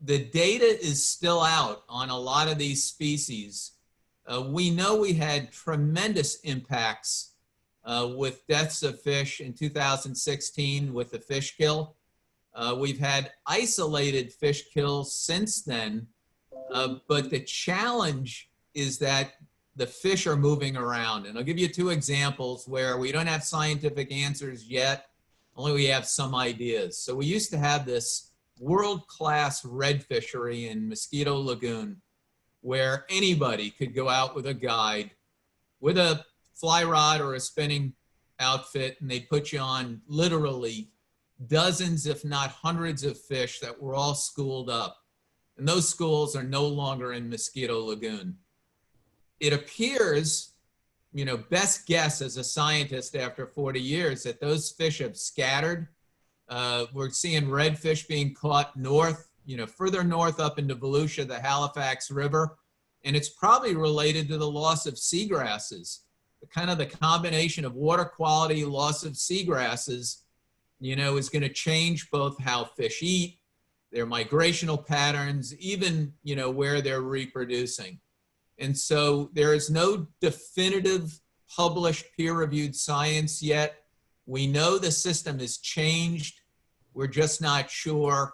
the data is still out on a lot of these species. We know we had tremendous impacts with deaths of fish in 2016 with the fish kill. We've had isolated fish kills since then, but the challenge is that the fish are moving around. And I'll give you two examples where we don't have scientific answers yet, only we have some ideas. So we used to have this world-class red fishery in Mosquito Lagoon where anybody could go out with a guide with a fly rod or a spinning outfit, and they'd put you on literally dozens, if not hundreds of fish that were all schooled up. And those schools are no longer in Mosquito Lagoon. It appears, you know, best guess as a scientist after 40 years, that those fish have scattered. We're seeing redfish being caught north, you know, further north up into Volusia, the Halifax River. And it's probably related to the loss of seagrasses. Kind of the combination of water quality, loss of seagrasses, you know, is going to change both how fish eat, their migrational patterns, even, you know, where they're reproducing. And so there is no definitive published peer-reviewed science yet. We know the system has changed. We're just not sure,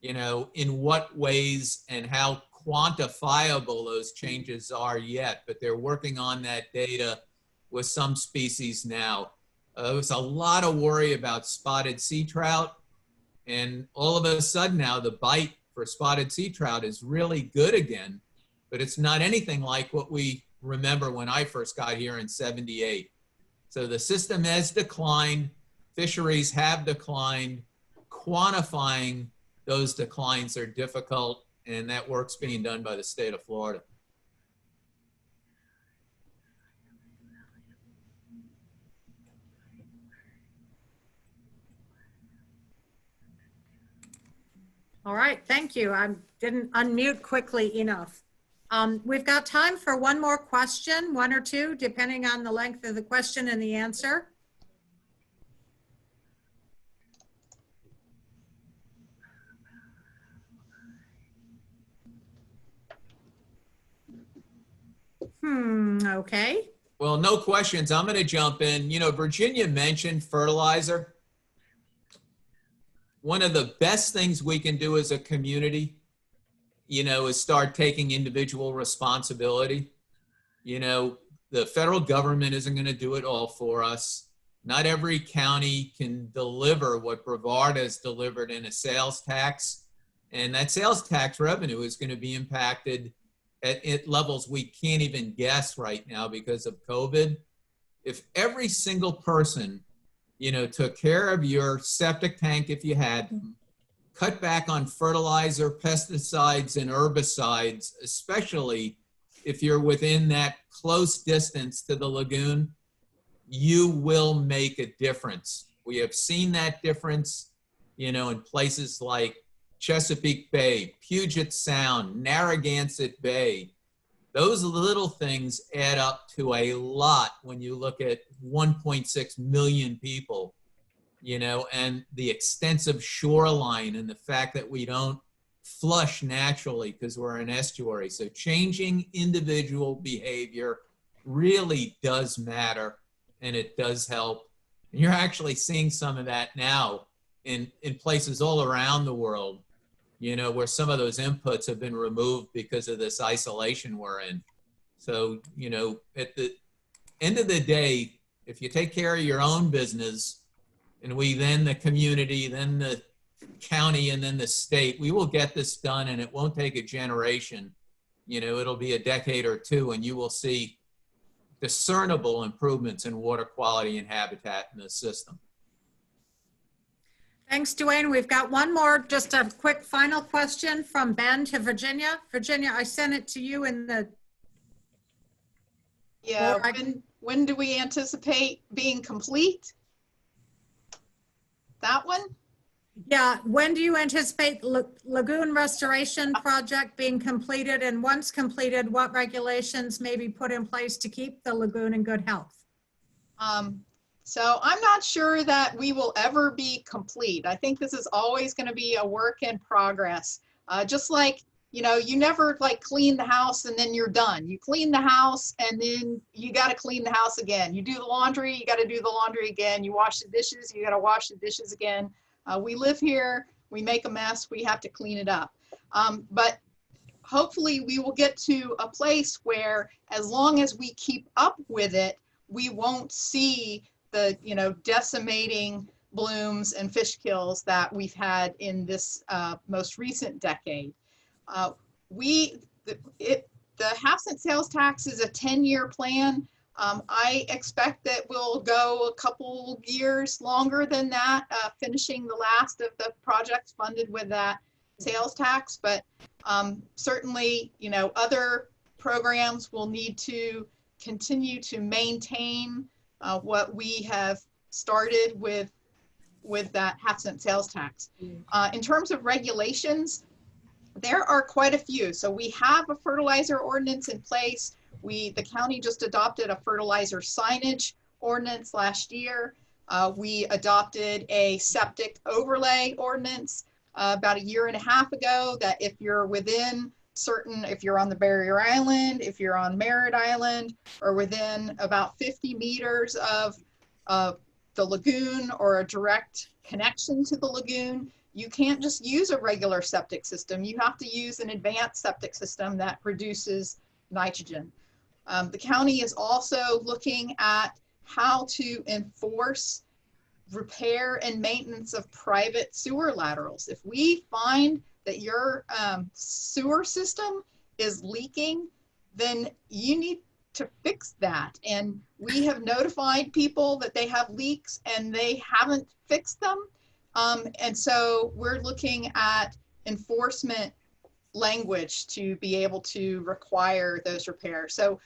you know, in what ways and how quantifiable those changes are yet, but they're working on that data with some species now. There's a lot of worry about spotted sea trout, and all of a sudden now the bite for spotted sea trout is really good again, but it's not anything like what we remember when I first got here in '78. So the system has declined, fisheries have declined, quantifying those declines are difficult, and that work's being done by the state of Florida. All right, thank you. I didn't unmute quickly enough. We've got time for one more question, one or two, depending on the length of the question and the answer. Okay. Well, no questions. I'm going to jump in. You know, Virginia mentioned fertilizer. One of the best things we can do as a community, you know, is start taking individual responsibility. You know, the federal government isn't going to do it all for us. Not every county can deliver what Brevard has delivered in a sales tax. And that sales tax revenue is going to be impacted at levels we can't even guess right now because of COVID. If every single person, you know, took care of your septic tank if you had them, cut back on fertilizer, pesticides, and herbicides, especially if you're within that close distance to the lagoon, you will make a difference. We have seen that difference, you know, in places like Chesapeake Bay, Puget Sound, Narragansett Bay. Those little things add up to a lot when you look at 1.6 million people, you know, and the extensive shoreline and the fact that we don't flush naturally because we're an estuary. So changing individual behavior really does matter, and it does help. And you're actually seeing some of that now in places all around the world, you know, where some of those inputs have been removed because of this isolation we're in. So, you know, at the end of the day, if you take care of your own business, and we then the community, then the county, and then the state, we will get this done, and it won't take a generation. You know, it'll be a decade or two, and you will see discernible improvements in water quality and habitat in the system. Thanks, Duane. We've got one more, just a quick final question from Ben to Virginia. Virginia, I sent it to you in the... Yeah, when do we anticipate being complete? That one? Yeah, when do you anticipate lagoon restoration project being completed? And once completed, what regulations may be put in place to keep the lagoon in good health? So I'm not sure that we will ever be complete. I think this is always going to be a work in progress. Just like, you know, you never like clean the house and then you're done. You clean the house and then you got to clean the house again. You do the laundry, you got to do the laundry again. You wash the dishes, you got to wash the dishes again. We live here, we make a mess, we have to clean it up. But hopefully we will get to a place where as long as we keep up with it, we won't see the, you know, decimating blooms and fish kills that we've had in this most recent decade. The half-cent sales tax is a 10-year plan. I expect that we'll go a couple years longer than that, finishing the last of the projects funded with that sales tax. But certainly, you know, other programs will need to continue to maintain what we have started with that half-cent sales tax. In terms of regulations, there are quite a few. So we have a fertilizer ordinance in place. The county just adopted a fertilizer signage ordinance last year. We adopted a septic overlay ordinance about 1.5 years ago, that if you're within if you're on the Barrier Island, if you're on Merritt Island, or within about 50 meters of the lagoon or a direct connection to the lagoon, you can't just use a regular septic system. You have to use an advanced septic system that produces nitrogen. The county is also looking at how to enforce repair and maintenance of private sewer laterals. If we find that your sewer system is leaking, then you need to fix that. And we have notified people that they have leaks and they haven't fixed them. And so we're looking at enforcement language to be able to require those repairs. So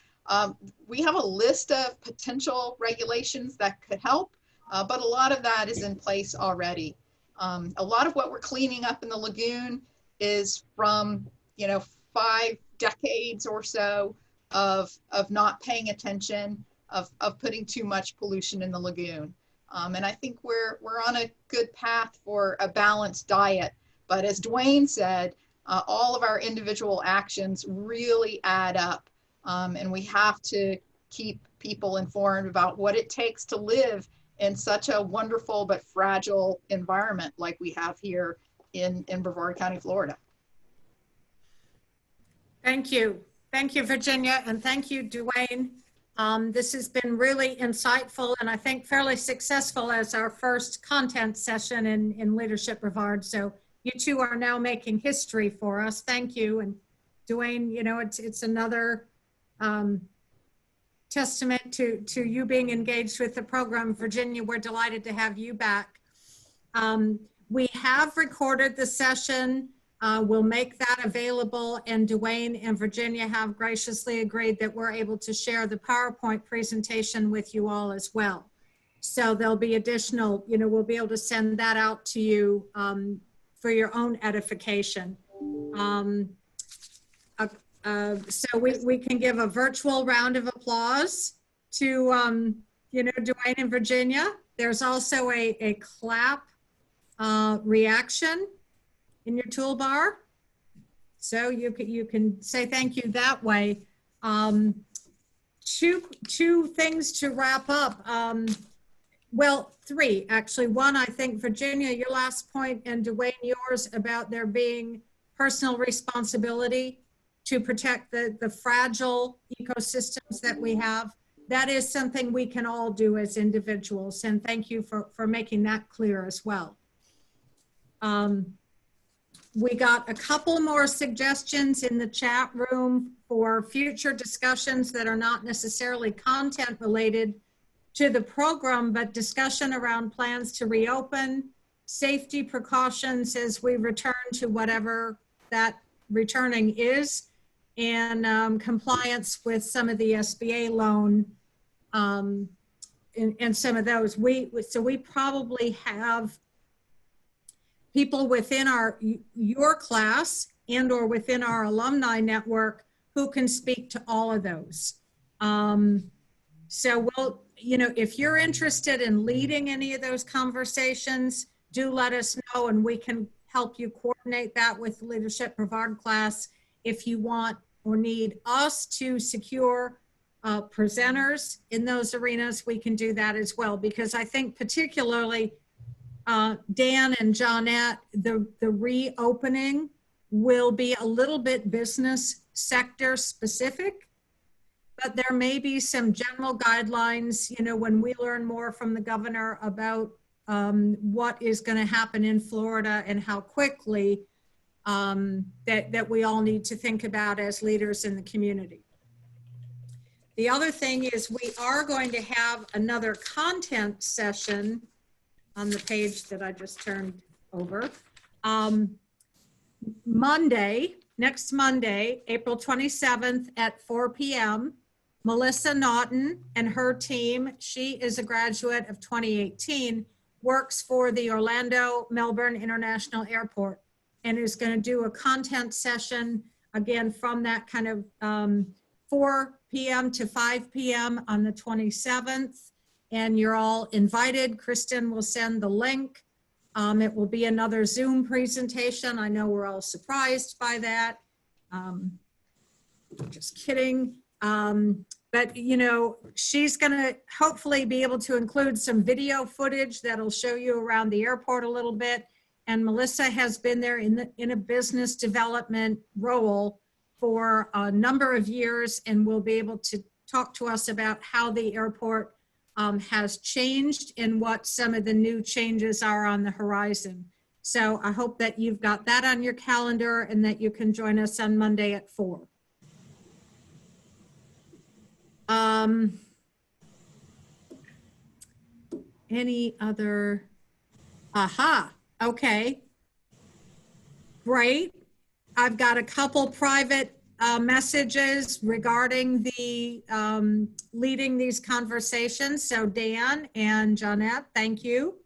we have a list of potential regulations that could help, but a lot of that is in place already. A lot of what we're cleaning up in the lagoon is from, you know, 5 decades or so of not paying attention, of putting too much pollution in the lagoon. And I think we're on a good path for a balanced diet. But as Duane said, all of our individual actions really add up. And we have to keep people informed about what it takes to live in such a wonderful but fragile environment like we have here in Brevard County, Florida. Thank you. Thank you, Virginia, and thank you, Duane. This has been really insightful and I think fairly successful as our first content session in Leadership Brevard. So you two are now making history for us. Thank you. And Duane, you know, it's another testament to you being engaged with the program. Virginia, we're delighted to have you back. We have recorded the session. We'll make that available, and Duane and Virginia have graciously agreed that we're able to share the PowerPoint presentation with you all as well. So there'll be additional, you know, we'll be able to send that out to you for your own edification. So we can give a virtual round of applause to, you know, Duane and Virginia. There's also a clap reaction in your toolbar. So you can say thank you that way. Two things to wrap up. Well, three, actually. One, I think, Virginia, your last point, and Duane, yours, about there being personal responsibility to protect the fragile ecosystems that we have. That is something we can all do as individuals. And thank you for making that clear as well. We got a couple more suggestions in the chat room for future discussions that are not necessarily content related to the program, but discussion around plans to reopen, safety precautions as we return to whatever that returning is, and compliance with some of the SBA loan and some of those. So we probably have people within your class and or within our alumni network who can speak to all of those. So we'll, you know, if you're interested in leading any of those conversations, do let us know and we can help you coordinate that with the Leadership Brevard class. If you want or need us to secure presenters in those arenas, we can do that as well. Because I think particularly Dan and Johnette, the reopening will be a little bit business sector specific, but there may be some general guidelines, you know, when we learn more from the governor about what is going to happen in Florida and how quickly that we all need to think about as leaders in the community. The other thing is we are going to have another content session on the page that I just turned over. Next Monday, April 27th at 4 p.m. Melissa Naughton and her team, she is a graduate of 2018, works for the Orlando Melbourne International Airport and is going to do a content session again from that kind of 4 p.m. to 5 p.m. on the 27th. And you're all invited. Kristen will send the link. It will be another Zoom presentation. I know we're all surprised by that. Just kidding. But you know, she's gonna hopefully be able to include some video footage that'll show you around the airport a little bit. And Melissa has been there in a business development role for a number of years and will be able to talk to us about how the airport has changed and what some of the new changes are on the horizon. So I hope that you've got that on your calendar and that you can join us on Monday at 4. Any other? Aha, okay. Great. I've got a couple private messages regarding the leading these conversations. So Dan and Johnette, thank you.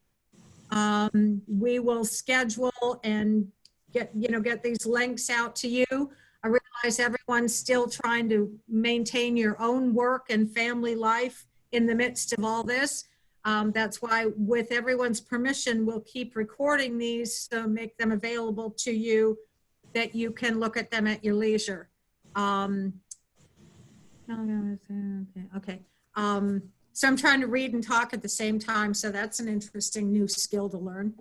We will schedule and get these links out to you. I realize everyone's still trying to maintain your own work and family life in the midst of all this. That's why, with everyone's permission, we'll keep recording these to make them available to you, that you can look at them at your leisure. Okay. So I'm trying to read and talk at the same time, so that's an interesting new skill to learn.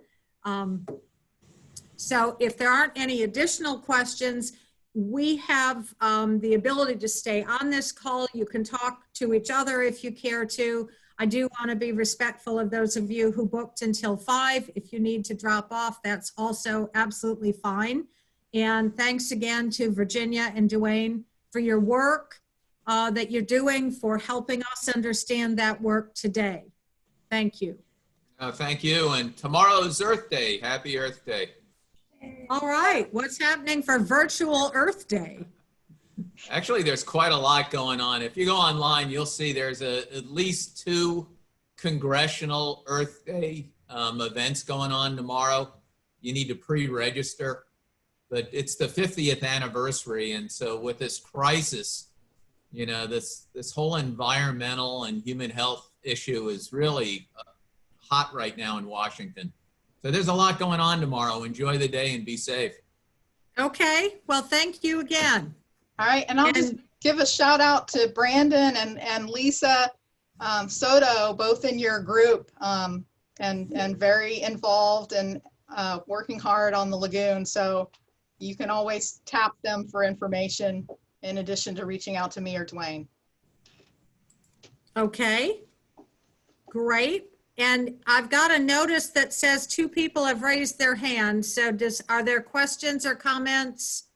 So if there aren't any additional questions, we have the ability to stay on this call. You can talk to each other if you care to. I do want to be respectful of those of you who booked until 5. If you need to drop off, that's also absolutely fine. And thanks again to Virginia and Duane for your work that you're doing, for helping us understand that work today. Thank you. Thank you. And tomorrow's Earth Day. Happy Earth Day. All right. What's happening for virtual Earth Day? Actually, there's quite a lot going on. If you go online, you'll see there's at least 2 Congressional Earth Day events going on tomorrow. you need to pre-register. But it's the 50th anniversary, and so with this crisis, you know, this whole environmental and human health issue is really hot right now in Washington. So there's a lot going on tomorrow. Enjoy the day and be safe. Okay, well, thank you again. All right, and I'll just give a shout out to Brandon and Lisa Soto, both in your group, and very involved and working hard on the lagoon. So you can always tap them for information in addition to reaching out to me or Duane. Okay, great. And I've got a notice that says 2 people have raised their hands. So are there questions or comments?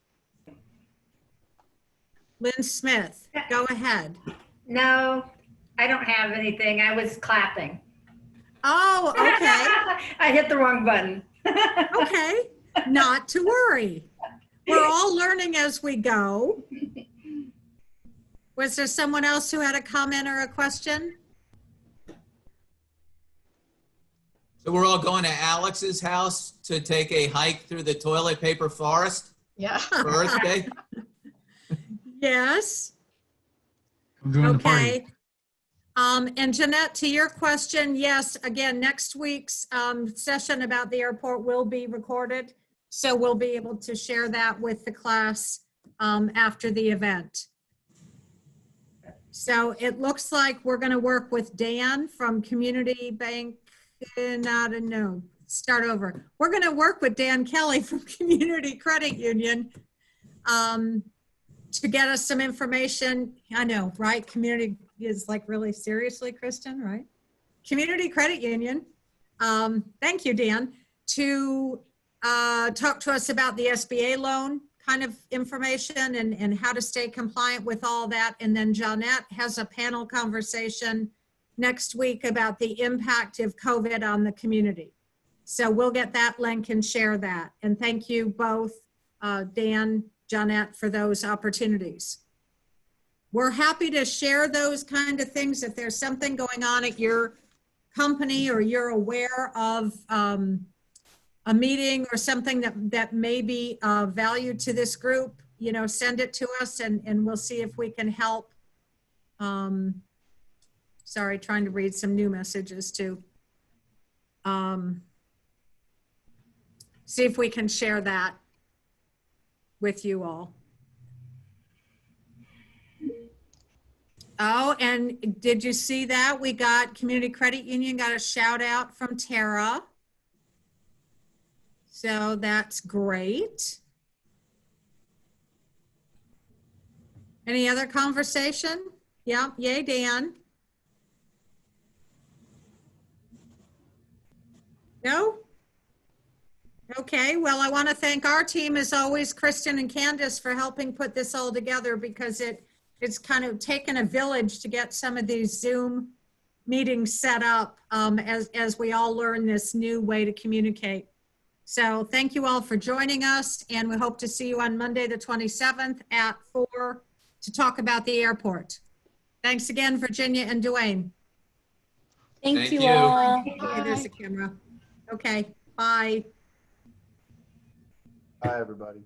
Lynn Smith, go ahead. No, I don't have anything. I was clapping. Oh, okay. I hit the wrong button. Okay, not to worry. We're all learning as we go. Was there someone else who had a comment or a question? So we're all going to Alex's house to take a hike through the toilet paper forest Yeah. for Earth Day? Yes. I'm doing the party. Okay. And Jeanette, to your question, yes, again, next week's session about the airport will be recorded. So we'll be able to share that with the class after the event. So it looks like we're going to work with Dan from Community Bank. I don't know. Start over. We're going to work with Dan Kelly from Community Credit Union to get us some information. I know, right? Community is like really seriously, Kristen, right? Community Credit Union. Thank you, Dan, to talk to us about the SBA loan kind of information and how to stay compliant with all that. And then Jeanette has a panel conversation next week about the impact of COVID on the community. So we'll get that link and share that. And thank you both, Dan, Jeanette, for those opportunities. We're happy to share those kind of things if there's something going on at your company or you're aware of a meeting or something that may be of value to this group, you know, send it to us and we'll see if we can help. Sorry, trying to read some new messages too. See if we can share that with you all. Oh, and did you see that? We got Community Credit Union got a shout out from Tara. So that's great. Any other conversation? Yeah, yay, Dan. No? Okay, well, I want to thank our team as always, Kristen and Candace, for helping put this all together because it's kind of taken a village to get some of these Zoom meetings set up as we all learn this new way to communicate. So thank you all for joining us, and we hope to see you on Monday, the 27th at 4 to talk about the airport. Thanks again, Virginia and Duane. Thank you. Okay, there's the camera. Okay, bye. Bye, everybody.